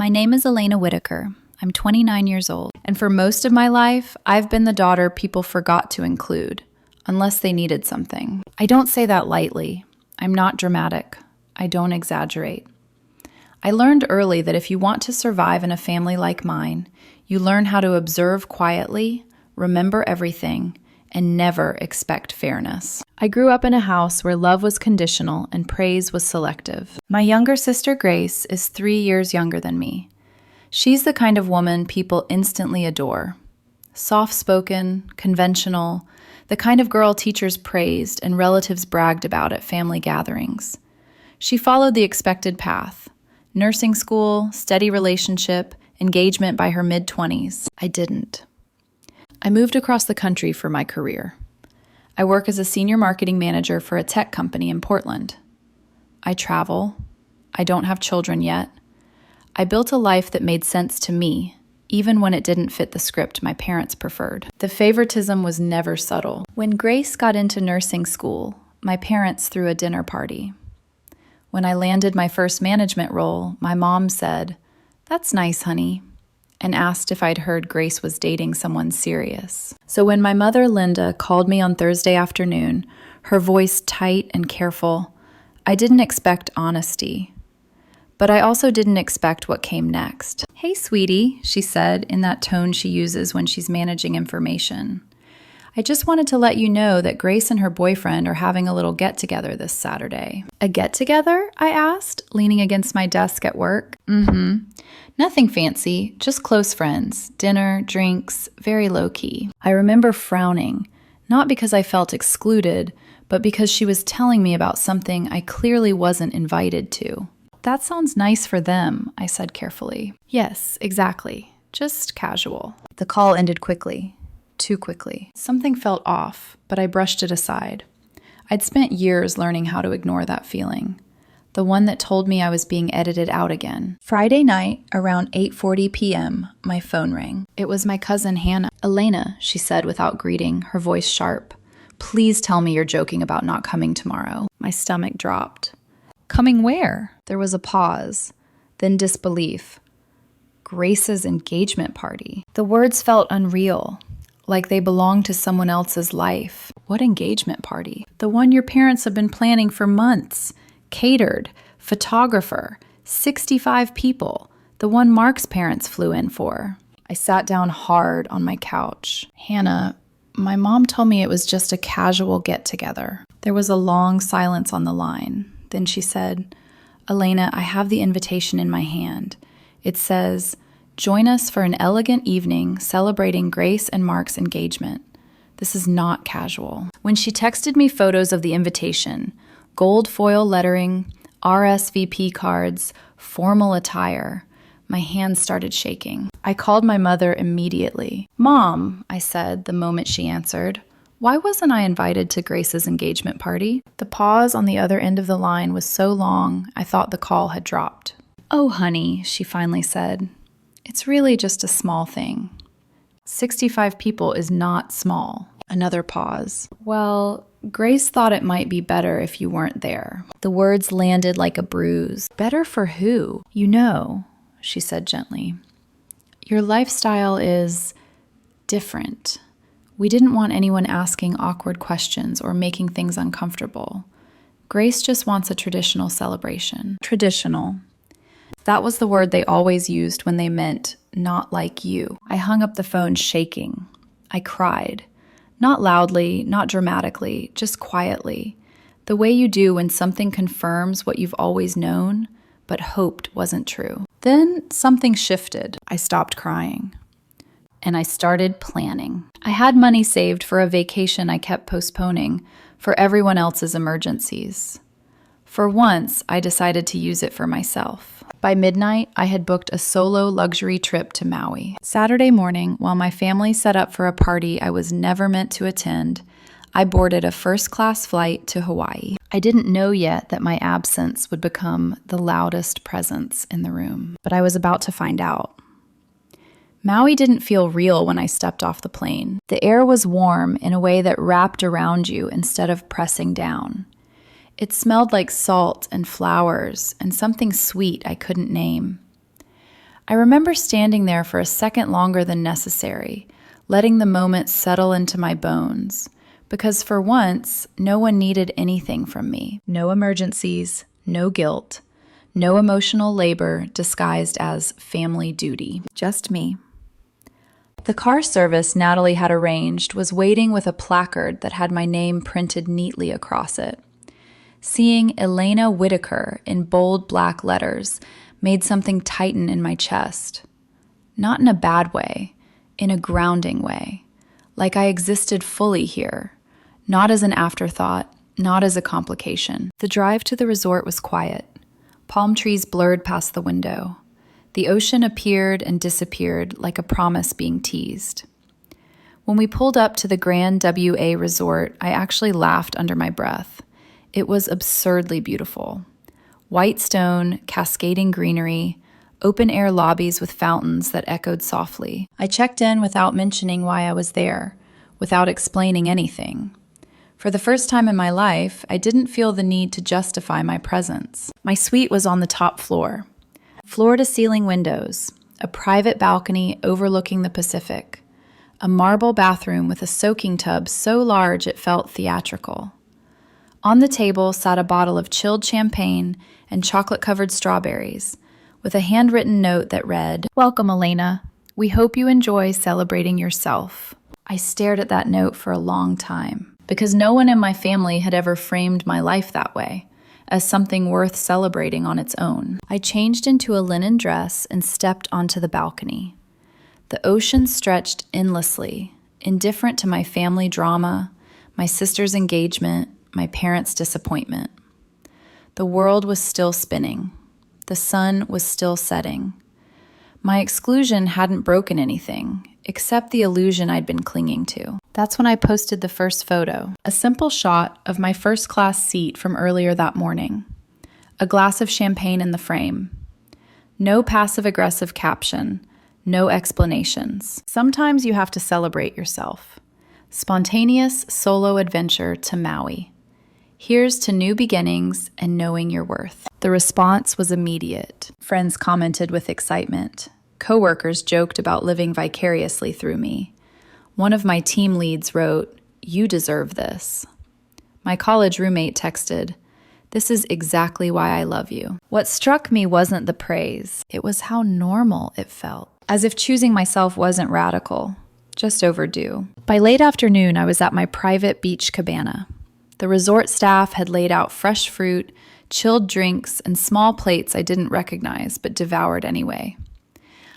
My name is Elena Whitaker. I'm 29 years old, and for most of my life, I've been the daughter people forgot to include, unless they needed something. I don't say that lightly. I'm not dramatic. I don't exaggerate. I learned early that if you want to survive in a family like mine, you learn how to observe quietly, remember everything, and never expect fairness. I grew up in a house where love was conditional and praise was selective. My younger sister Grace is 3 years younger than me. She's the kind of woman people instantly adore. Soft-spoken, conventional, the kind of girl teachers praised and relatives bragged about at family gatherings. She followed the expected path: nursing school, steady relationship, engagement by her mid-20s. I didn't. I moved across the country for my career. I work as a senior marketing manager for a tech company in Portland. I travel. I don't have children yet. I built a life that made sense to me, even when it didn't fit the script my parents preferred. The favoritism was never subtle. When Grace got into nursing school, my parents threw a dinner party. When I landed my first management role, my mom said, "That's nice, honey," and asked if I'd heard Grace was dating someone serious. So when my mother, Linda, called me on Thursday afternoon, her voice tight and careful, I didn't expect honesty. But I also didn't expect what came next. "Hey, sweetie," she said in that tone she uses when she's managing information. "I just wanted to let you know that Grace and her boyfriend are having a little get-together this Saturday." "A get-together?" I asked, leaning against my desk at work. Nothing fancy, just close friends, dinner, drinks, very low-key. I remember frowning, not because I felt excluded, but because she was telling me about something I clearly wasn't invited to. "That sounds nice for them," I said carefully. "Yes, exactly. Just casual." The call ended quickly. Too quickly. Something felt off, but I brushed it aside. I'd spent years learning how to ignore that feeling. The one that told me I was being edited out again. Friday night, around 8:40 p.m., my phone rang. It was my cousin Hannah. "Elena," she said without greeting, her voice sharp. "Please tell me you're joking about not coming tomorrow." My stomach dropped. "Coming where?" There was a pause, then disbelief. Grace's engagement party. The words felt unreal, like they belonged to someone else's life. What engagement party? "The one your parents have been planning for months. Catered, photographer, 65 people, the one Mark's parents flew in for." I sat down hard on my couch. "Hannah, my mom told me it was just a casual get-together." There was a long silence on the line. Then she said, "Elena, I have the invitation in my hand. It says, 'Join us for an elegant evening celebrating Grace and Mark's engagement.' This is not casual." When she texted me photos of the invitation, gold foil lettering, RSVP cards, formal attire, my hands started shaking. I called my mother immediately. "Mom," I said the moment she answered, "why wasn't I invited to Grace's engagement party?" The pause on the other end of the line was so long, I thought the call had dropped. "Oh, honey," she finally said, "it's really just a small thing." 65 people is not small. Another pause. "Well, Grace thought it might be better if you weren't there." The words landed like a bruise. "Better for who?" "You know," she said gently, "your lifestyle is different. We didn't want anyone asking awkward questions or making things uncomfortable. Grace just wants a traditional celebration." Traditional. That was the word they always used when they meant not like you. I hung up the phone shaking. I cried. Not loudly, not dramatically, just quietly. The way you do when something confirms what you've always known, but hoped wasn't true. Then something shifted. I stopped crying. And I started planning. I had money saved for a vacation I kept postponing for everyone else's emergencies. For once, I decided to use it for myself. By midnight, I had booked a solo luxury trip to Maui. Saturday morning, while my family set up for a party I was never meant to attend, I boarded a first-class flight to Hawaii. I didn't know yet that my absence would become the loudest presence in the room, but I was about to find out. Maui didn't feel real when I stepped off the plane. The air was warm in a way that wrapped around you instead of pressing down. It smelled like salt and flowers and something sweet I couldn't name. I remember standing there for a second longer than necessary, letting the moment settle into my bones, because for once, no one needed anything from me. No emergencies, no guilt, no emotional labor disguised as family duty. Just me. The car service Natalie had arranged was waiting with a placard that had my name printed neatly across it. Seeing Elena Whitaker in bold black letters made something tighten in my chest. Not in a bad way, in a grounding way, like I existed fully here, not as an afterthought, not as a complication. The drive to the resort was quiet. Palm trees blurred past the window. The ocean appeared and disappeared like a promise being teased. When we pulled up to the Grand WA Resort, I actually laughed under my breath. It was absurdly beautiful. White stone, cascading greenery, open-air lobbies with fountains that echoed softly. I checked in without mentioning why I was there, without explaining anything. For the first time in my life, I didn't feel the need to justify my presence. My suite was on the top floor. Floor-to-ceiling windows, a private balcony overlooking the Pacific, a marble bathroom with a soaking tub so large it felt theatrical. On the table sat a bottle of chilled champagne and chocolate-covered strawberries, with a handwritten note that read, "Welcome, Elena. We hope you enjoy celebrating yourself." I stared at that note for a long time, because no one in my family had ever framed my life that way, as something worth celebrating on its own. I changed into a linen dress and stepped onto the balcony. The ocean stretched endlessly, indifferent to my family drama, my sister's engagement, my parents' disappointment. The world was still spinning. The sun was still setting. My exclusion hadn't broken anything, except the illusion I'd been clinging to. That's when I posted the first photo, a simple shot of my first-class seat from earlier that morning. A glass of champagne in the frame. No passive-aggressive caption, no explanations. Sometimes you have to celebrate yourself. Spontaneous solo adventure to Maui. Here's to new beginnings and knowing your worth. The response was immediate. Friends commented with excitement. Coworkers joked about living vicariously through me. One of my team leads wrote, "You deserve this." My college roommate texted, "This is exactly why I love you." What struck me wasn't the praise. It was how normal it felt. As if choosing myself wasn't radical, just overdue. By late afternoon, I was at my private beach cabana. The resort staff had laid out fresh fruit, chilled drinks, and small plates I didn't recognize but devoured anyway.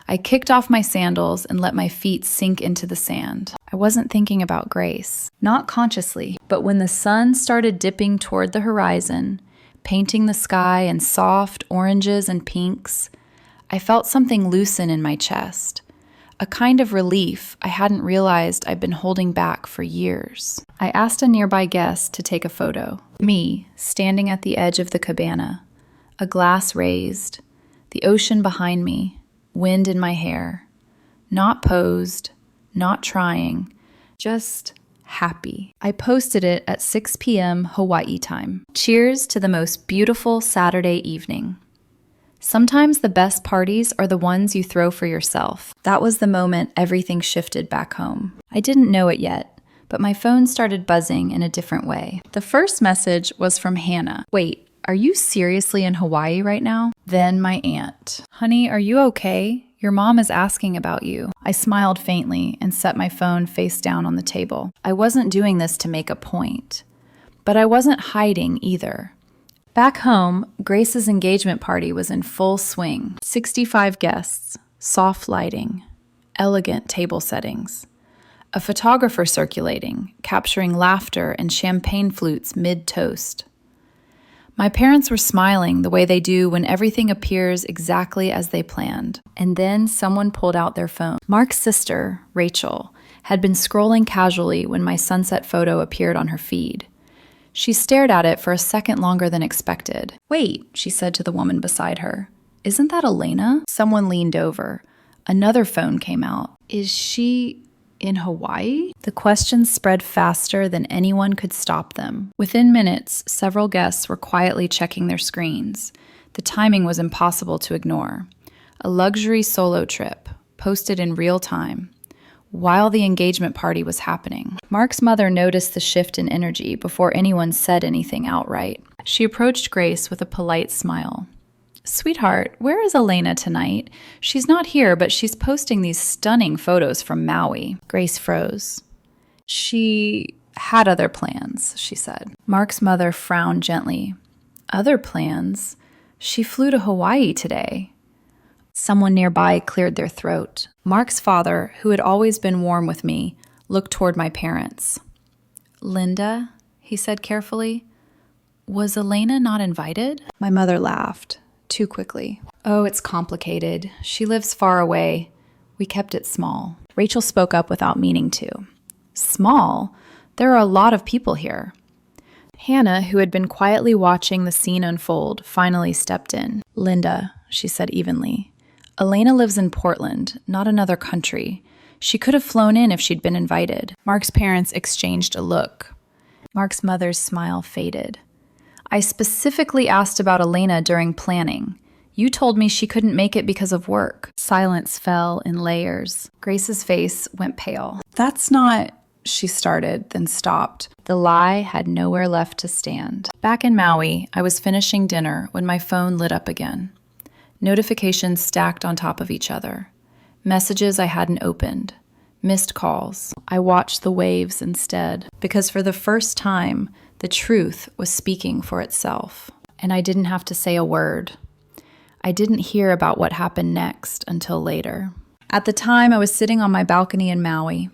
I kicked off my sandals and let my feet sink into the sand. I wasn't thinking about Grace, not consciously, but when the sun started dipping toward the horizon, painting the sky in soft oranges and pinks, I felt something loosen in my chest, a kind of relief I hadn't realized I'd been holding back for years. I asked a nearby guest to take a photo. Me, standing at the edge of the cabana, a glass raised, the ocean behind me, wind in my hair. Not posed, not trying, just happy. I posted it at 6 p.m. Hawaii time. Cheers to the most beautiful Saturday evening. Sometimes the best parties are the ones you throw for yourself. That was the moment everything shifted back home. I didn't know it yet, but my phone started buzzing in a different way. The first message was from Hannah. "Wait, are you seriously in Hawaii right now?" Then my aunt. "Honey, are you okay? Your mom is asking about you." I smiled faintly and set my phone face down on the table. I wasn't doing this to make a point, but I wasn't hiding either. Back home, Grace's engagement party was in full swing. 65 guests, soft lighting, elegant table settings. A photographer circulating, capturing laughter and champagne flutes mid-toast. My parents were smiling the way they do when everything appears exactly as they planned. And then someone pulled out their phone. Mark's sister, Rachel, had been scrolling casually when my sunset photo appeared on her feed. She stared at it for a second longer than expected. "Wait," she said to the woman beside her. "Isn't that Elena?" Someone leaned over. Another phone came out. "Is she in Hawaii?" The questions spread faster than anyone could stop them. Within minutes, several guests were quietly checking their screens. The timing was impossible to ignore. a luxury solo trip, posted in real time, while the engagement party was happening. Mark's mother noticed the shift in energy before anyone said anything outright. She approached Grace with a polite smile. "Sweetheart, where is Elena tonight? She's not here, but she's posting these stunning photos from Maui." Grace froze. "She had other plans," she said. Mark's mother frowned gently. "Other plans? She flew to Hawaii today." Someone nearby cleared their throat. Mark's father, who had always been warm with me, looked toward my parents. "Linda," he said carefully, "was Elena not invited?" My mother laughed, too quickly. "Oh, it's complicated. She lives far away. We kept it small." Rachel spoke up without meaning to. "Small? There are a lot of people here." Hannah, who had been quietly watching the scene unfold, finally stepped in. "Linda," she said evenly, "Elena lives in Portland, not another country. She could have flown in if she'd been invited." Mark's parents exchanged a look. Mark's mother's smile faded. "I specifically asked about Elena during planning. You told me she couldn't make it because of work." Silence fell in layers. Grace's face went pale. "That's not..." she started, then stopped. The lie had nowhere left to stand. Back in Maui, I was finishing dinner when my phone lit up again. Notifications stacked on top of each other. Messages I hadn't opened. Missed calls. I watched the waves instead, because for the first time, the truth was speaking for itself. And I didn't have to say a word. I didn't hear about what happened next until later. At the time, I was sitting on my balcony in Maui,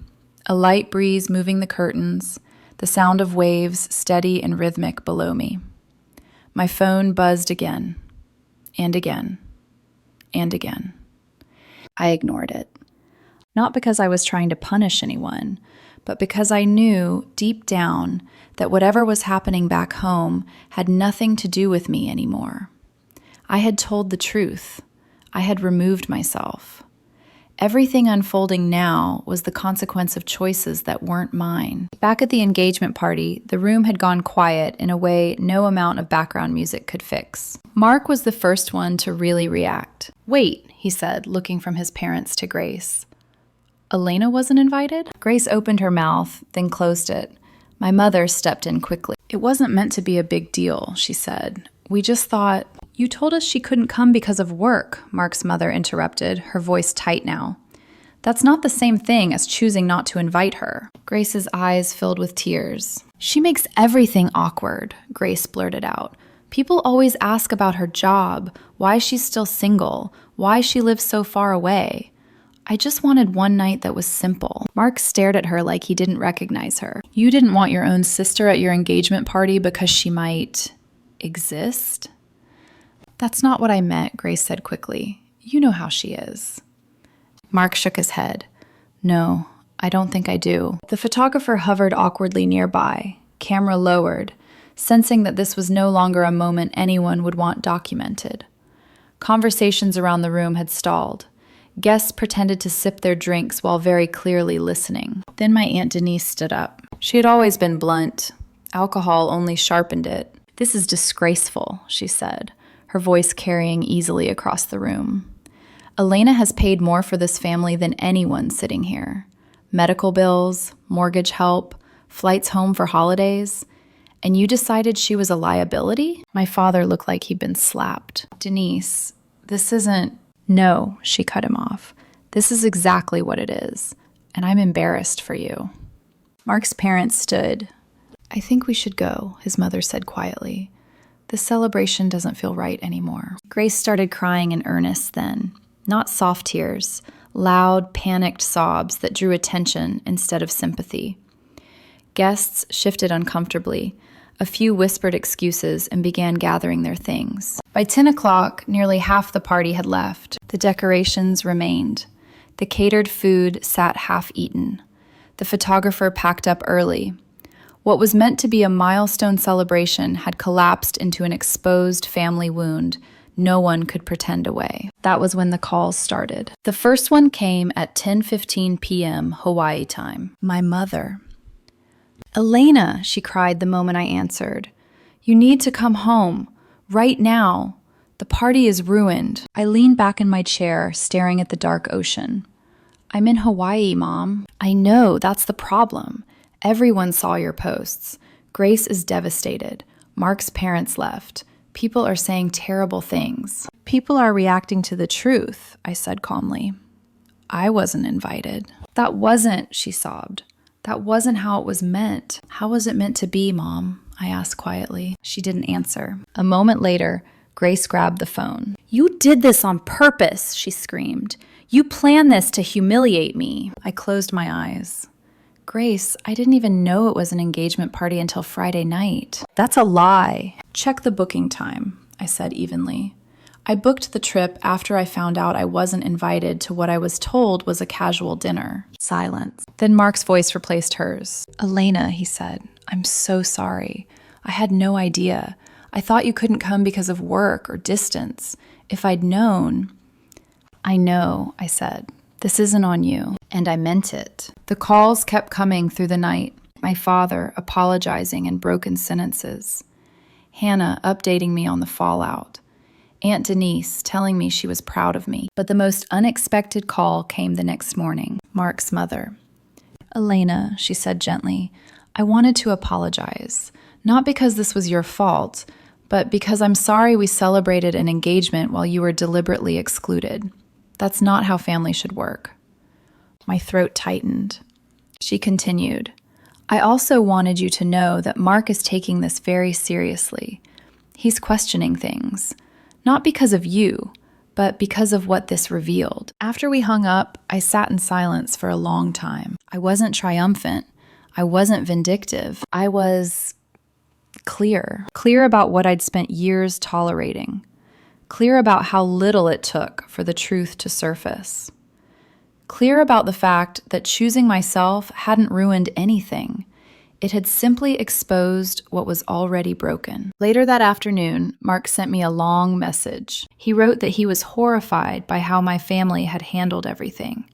a light breeze moving the curtains, the sound of waves steady and rhythmic below me. My phone buzzed again, and again, and again. I ignored it. Not because I was trying to punish anyone, but because I knew deep down that whatever was happening back home had nothing to do with me anymore. I had told the truth. I had removed myself. Everything unfolding now was the consequence of choices that weren't mine. Back at the engagement party, the room had gone quiet in a way no amount of background music could fix. Mark was the first one to really react. "Wait," he said, looking from his parents to Grace. "Elena wasn't invited?" Grace opened her mouth, then closed it. My mother stepped in quickly. "It wasn't meant to be a big deal," she said. "We just thought..." "You told us she couldn't come because of work," Mark's mother interrupted, her voice tight now. "That's not the same thing as choosing not to invite her." Grace's eyes filled with tears. "She makes everything awkward," Grace blurted out. "People always ask about her job, why she's still single, why she lives so far away. I just wanted one night that was simple." Mark stared at her like he didn't recognize her. "You didn't want your own sister at your engagement party because she might... exist?" "That's not what I meant," Grace said quickly. "You know how she is." Mark shook his head. "No, I don't think I do." The photographer hovered awkwardly nearby, camera lowered, sensing that this was no longer a moment anyone would want documented. Conversations around the room had stalled. Guests pretended to sip their drinks while very clearly listening. Then my Aunt Denise stood up. She had always been blunt. Alcohol only sharpened it. "This is disgraceful," she said, her voice carrying easily across the room. "Elena has paid more for this family than anyone sitting here. Medical bills, mortgage help, flights home for holidays. And you decided she was a liability?" My father looked like he'd been slapped. "Denise, this isn't..." "No," she cut him off. "This is exactly what it is. And I'm embarrassed for you." Mark's parents stood. "I think we should go," his mother said quietly. "This celebration doesn't feel right anymore." Grace started crying in earnest then. Not soft tears, loud, panicked sobs that drew attention instead of sympathy. Guests shifted uncomfortably. A few whispered excuses and began gathering their things. By 10 o'clock, nearly half the party had left. The decorations remained. The catered food sat half-eaten. The photographer packed up early. What was meant to be a milestone celebration had collapsed into an exposed family wound no one could pretend away. That was when the calls started. The first one came at 10:15 p.m. Hawaii time. My mother. "Elena," she cried the moment I answered. "You need to come home. Right now. The party is ruined. I lean back in my chair, staring at the dark ocean. I'm in Hawaii, Mom. I know, that's the problem. Everyone saw your posts. Grace is devastated. Mark's parents left. People are saying terrible things. People are reacting to the truth, I said calmly. I wasn't invited. That wasn't, she sobbed. That wasn't how it was meant. How was it meant to be, Mom? I asked quietly. She didn't answer. A moment later, Grace grabbed the phone. You did this on purpose, she screamed. You planned this to humiliate me. I closed my eyes. Grace, I didn't even know it was an engagement party until Friday night. That's a lie. Check the booking time, I said evenly. I booked the trip after I found out I wasn't invited to what I was told was a casual dinner. Silence. Then Mark's voice replaced hers. Elena, he said, I'm so sorry. I had no idea. I thought you couldn't come because of work or distance. If I'd known... I know, I said. This isn't on you. And I meant it. The calls kept coming through the night. My father apologizing in broken sentences. Hannah updating me on the fallout. Aunt Denise telling me she was proud of me. But the most unexpected call came the next morning. Mark's mother. Elena, she said gently, I wanted to apologize. Not because this was your fault, but because I'm sorry we celebrated an engagement while you were deliberately excluded. That's not how family should work. My throat tightened. She continued, I also wanted you to know that Mark is taking this very seriously. He's questioning things. Not because of you, but because of what this revealed. After we hung up, I sat in silence for a long time. I wasn't triumphant. I wasn't vindictive. I was clear. Clear about what I'd spent years tolerating. Clear about how little it took for the truth to surface. Clear about the fact that choosing myself hadn't ruined anything. It had simply exposed what was already broken. Later that afternoon, Mark sent me a long message. He wrote that he was horrified by how my family had handled everything.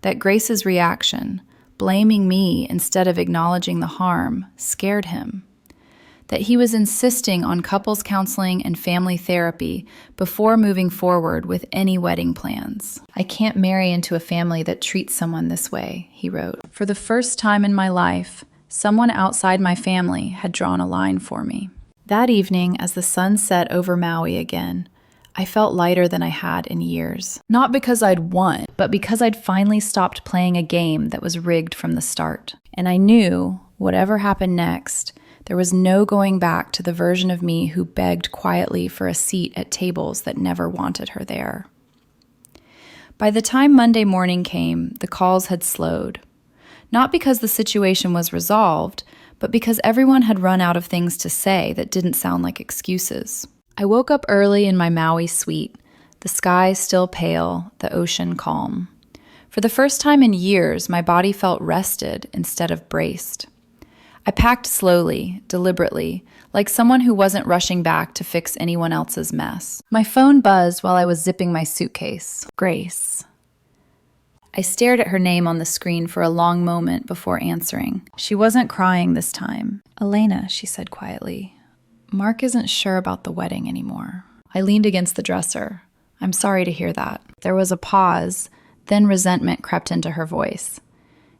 That Grace's reaction, blaming me instead of acknowledging the harm, scared him. That he was insisting on couples counseling and family therapy before moving forward with any wedding plans. I can't marry into a family that treats someone this way, he wrote. For the first time in my life, someone outside my family had drawn a line for me. That evening, as the sun set over Maui again, I felt lighter than I had in years. Not because I'd won, but because I'd finally stopped playing a game that was rigged from the start. And I knew, whatever happened next, there was no going back to the version of me who begged quietly for a seat at tables that never wanted her there. By the time Monday morning came, the calls had slowed. Not because the situation was resolved, but because everyone had run out of things to say that didn't sound like excuses. I woke up early in my Maui suite, the sky still pale, the ocean calm. For the first time in years, my body felt rested instead of braced. I packed slowly, deliberately, like someone who wasn't rushing back to fix anyone else's mess. My phone buzzed while I was zipping my suitcase. Grace. I stared at her name on the screen for a long moment before answering. She wasn't crying this time. Elena, she said quietly, Mark isn't sure about the wedding anymore. I leaned against the dresser. I'm sorry to hear that. There was a pause, then resentment crept into her voice.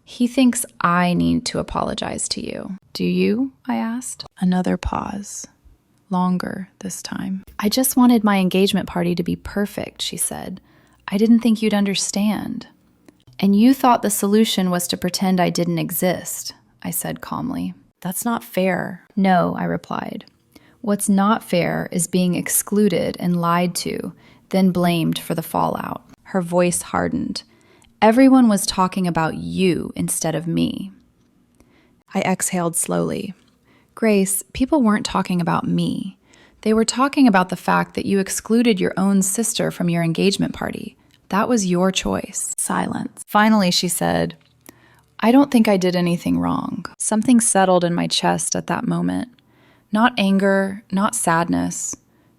He thinks I need to apologize to you. Do you? I asked. Another pause. Longer this time. I just wanted my engagement party to be perfect, she said. I didn't think you'd understand. And you thought the solution was to pretend I didn't exist, I said calmly. That's not fair. No, I replied. What's not fair is being excluded and lied to, then blamed for the fallout. Her voice hardened. Everyone was talking about you instead of me. I exhaled slowly. Grace, people weren't talking about me. They were talking about the fact that you excluded your own sister from your engagement party. That was your choice. Silence. Finally, she said, I don't think I did anything wrong. Something settled in my chest at that moment. Not anger, not sadness.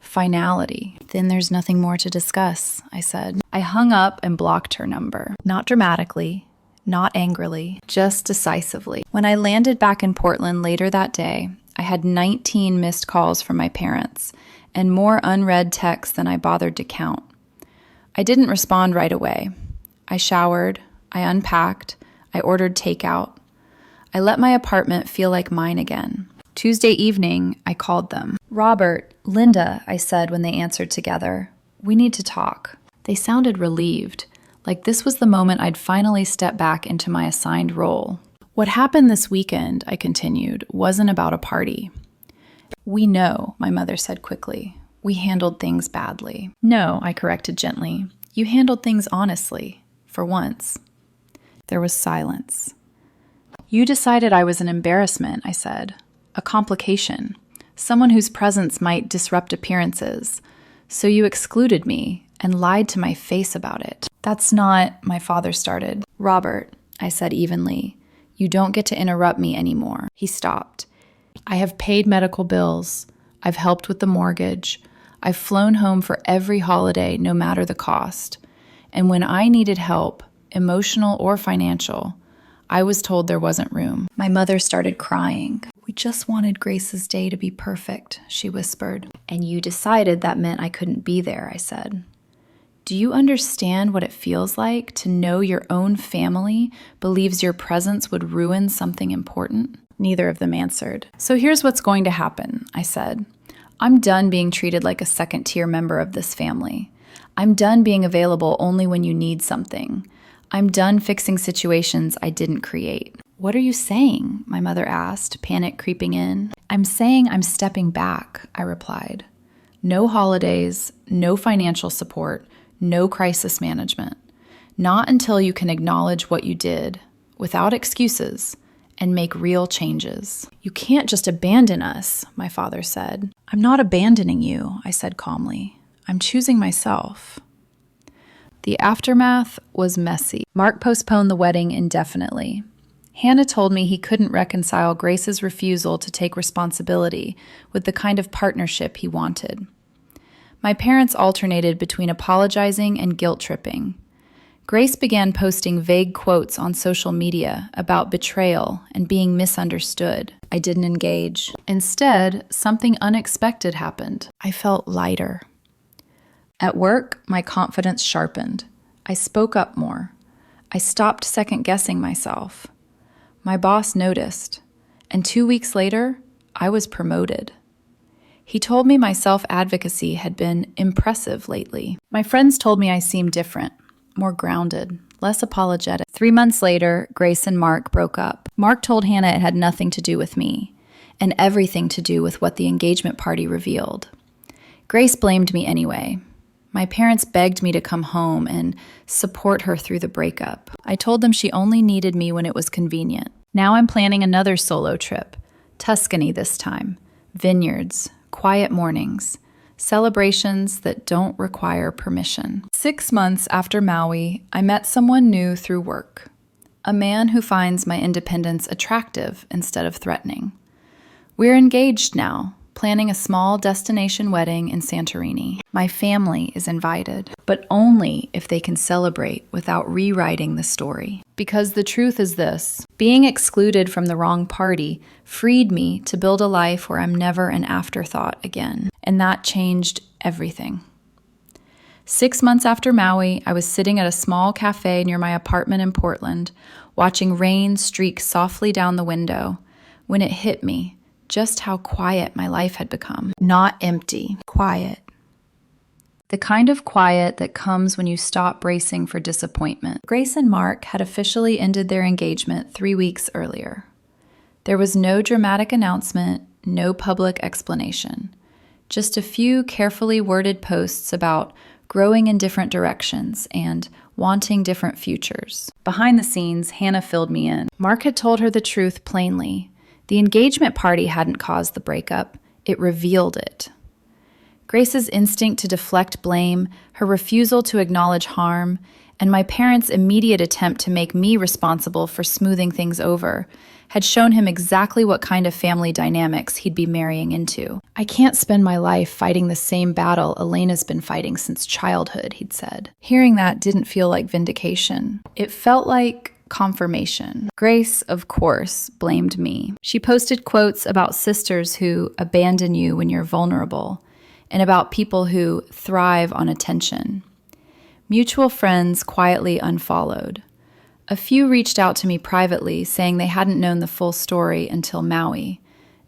Finality. Then there's nothing more to discuss, I said. I hung up and blocked her number. Not dramatically, not angrily, just decisively. When I landed back in Portland later that day, I had 19 missed calls from my parents, and more unread texts than I bothered to count. I didn't respond right away. I showered, I unpacked, I ordered takeout. I let my apartment feel like mine again. Tuesday evening, I called them. "Robert, Linda," I said when they answered together. "We need to talk." They sounded relieved, like this was the moment I'd finally step back into my assigned role. "What happened this weekend," I continued, "wasn't about a party." "We know," my mother said quickly. "We handled things badly." "No," I corrected gently. "You handled things honestly, for once." There was silence. "You decided I was an embarrassment," I said. "A complication. Someone whose presence might disrupt appearances. So you excluded me and lied to my face about it." "That's not," my father started. "Robert," I said evenly, "you don't get to interrupt me anymore." He stopped. "I have paid medical bills. I've helped with the mortgage. I've flown home for every holiday, no matter the cost. And when I needed help, emotional or financial, I was told there wasn't room." My mother started crying. "We just wanted Grace's day to be perfect," she whispered. "And you decided that meant I couldn't be there," I said. "Do you understand what it feels like to know your own family believes your presence would ruin something important?" Neither of them answered. "So here's what's going to happen," I said. "I'm done being treated like a second-tier member of this family. I'm done being available only when you need something. I'm done fixing situations I didn't create." "What are you saying?" my mother asked, panic creeping in. "I'm saying I'm stepping back," I replied. "No holidays, no financial support, no crisis management. Not until you can acknowledge what you did, without excuses, and make real changes." "You can't just abandon us," my father said. "I'm not abandoning you," I said calmly. "I'm choosing myself." The aftermath was messy. Mark postponed the wedding indefinitely. Hannah told me he couldn't reconcile Grace's refusal to take responsibility with the kind of partnership he wanted. My parents alternated between apologizing and guilt-tripping. Grace began posting vague quotes on social media about betrayal and being misunderstood. I didn't engage. Instead, something unexpected happened. I felt lighter. At work, my confidence sharpened. I spoke up more. I stopped second-guessing myself. My boss noticed, and 2 weeks later, I was promoted. He told me my self-advocacy had been impressive lately. My friends told me I seemed different, more grounded, less apologetic. 3 months later, Grace and Mark broke up. Mark told Hannah it had nothing to do with me, and everything to do with what the engagement party revealed. Grace blamed me anyway. My parents begged me to come home and support her through the breakup. I told them she only needed me when it was convenient. Now I'm planning another solo trip, Tuscany this time, vineyards, quiet mornings, celebrations that don't require permission. 6 months after Maui, I met someone new through work, a man who finds my independence attractive instead of threatening. We're engaged now, planning a small destination wedding in Santorini. My family is invited, but only if they can celebrate without rewriting the story. Because the truth is this: being excluded from the wrong party freed me to build a life where I'm never an afterthought again. And that changed everything. 6 months after Maui, I was sitting at a small cafe near my apartment in Portland, watching rain streak softly down the window, when it hit me just how quiet my life had become. Not empty, quiet. The kind of quiet that comes when you stop bracing for disappointment. Grace and Mark had officially ended their engagement 3 weeks earlier. There was no dramatic announcement, no public explanation. Just a few carefully worded posts about growing in different directions and wanting different futures. Behind the scenes, Hannah filled me in. Mark had told her the truth plainly. The engagement party hadn't caused the breakup, it revealed it. Grace's instinct to deflect blame, her refusal to acknowledge harm, and my parents' immediate attempt to make me responsible for smoothing things over had shown him exactly what kind of family dynamics he'd be marrying into. "I can't spend my life fighting the same battle Elena's been fighting since childhood," he'd said. Hearing that didn't feel like vindication. It felt like confirmation. Grace, of course, blamed me. She posted quotes about sisters who abandon you when you're vulnerable, and about people who thrive on attention. Mutual friends quietly unfollowed. A few reached out to me privately, saying they hadn't known the full story until Maui,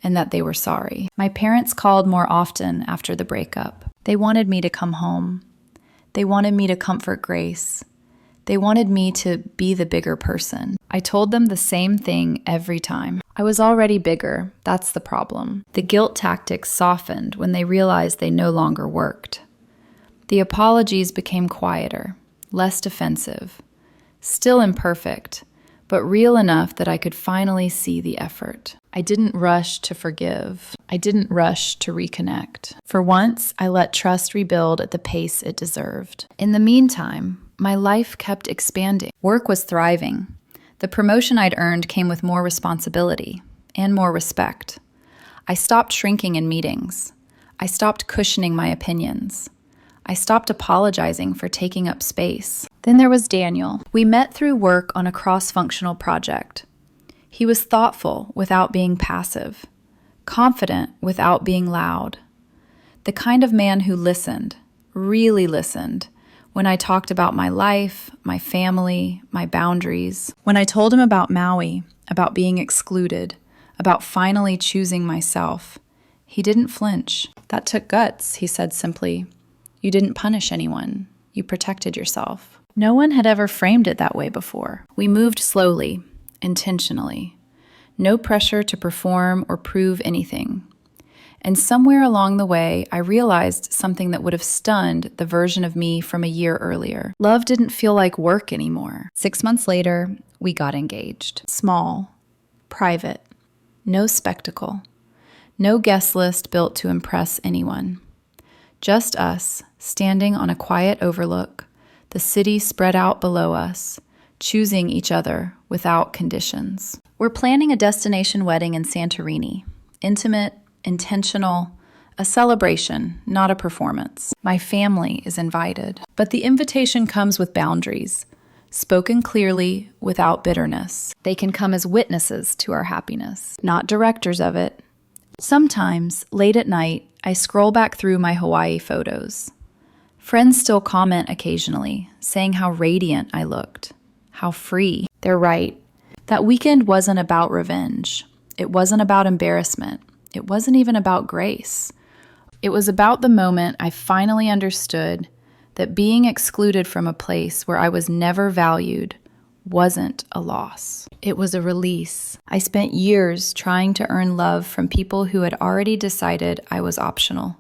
and that they were sorry. My parents called more often after the breakup. They wanted me to come home. They wanted me to comfort Grace. They wanted me to be the bigger person. I told them the same thing every time. I was already bigger, that's the problem. The guilt tactics softened when they realized they no longer worked. The apologies became quieter, less defensive. Still imperfect, but real enough that I could finally see the effort. I didn't rush to forgive. I didn't rush to reconnect. For once, I let trust rebuild at the pace it deserved. In the meantime, my life kept expanding. Work was thriving. The promotion I'd earned came with more responsibility and more respect. I stopped shrinking in meetings. I stopped cushioning my opinions. I stopped apologizing for taking up space. Then there was Daniel. We met through work on a cross-functional project. He was thoughtful without being passive, confident without being loud. The kind of man who listened, really listened, when I talked about my life, my family, my boundaries. When I told him about Maui, about being excluded, about finally choosing myself, he didn't flinch. That took guts, he said simply. You didn't punish anyone. You protected yourself. No one had ever framed it that way before. We moved slowly, intentionally. No pressure to perform or prove anything. And somewhere along the way, I realized something that would have stunned the version of me from a year earlier. Love didn't feel like work anymore. 6 months later, we got engaged. Small, private, no spectacle, no guest list built to impress anyone. Just us, standing on a quiet overlook, the city spread out below us, choosing each other without conditions. We're planning a destination wedding in Santorini. Intimate, intentional, a celebration, not a performance. My family is invited, but the invitation comes with boundaries, spoken clearly without bitterness. They can come as witnesses to our happiness, not directors of it. Sometimes, late at night, I scroll back through my Hawaii photos. Friends still comment occasionally, saying how radiant I looked, how free. They're right. That weekend wasn't about revenge. It wasn't about embarrassment. It wasn't even about grace. It was about the moment I finally understood that being excluded from a place where I was never valued wasn't a loss. It was a release. I spent years trying to earn love from people who had already decided I was optional.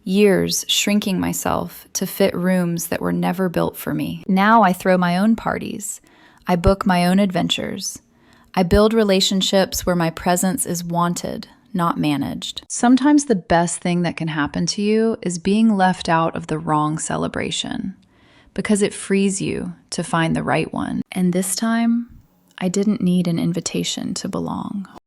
Years shrinking myself to fit rooms that were never built for me. Now I throw my own parties. I book my own adventures. I build relationships where my presence is wanted, not managed. Sometimes the best thing that can happen to you is being left out of the wrong celebration, because it frees you to find the right one. And this time, I didn't need an invitation to belong.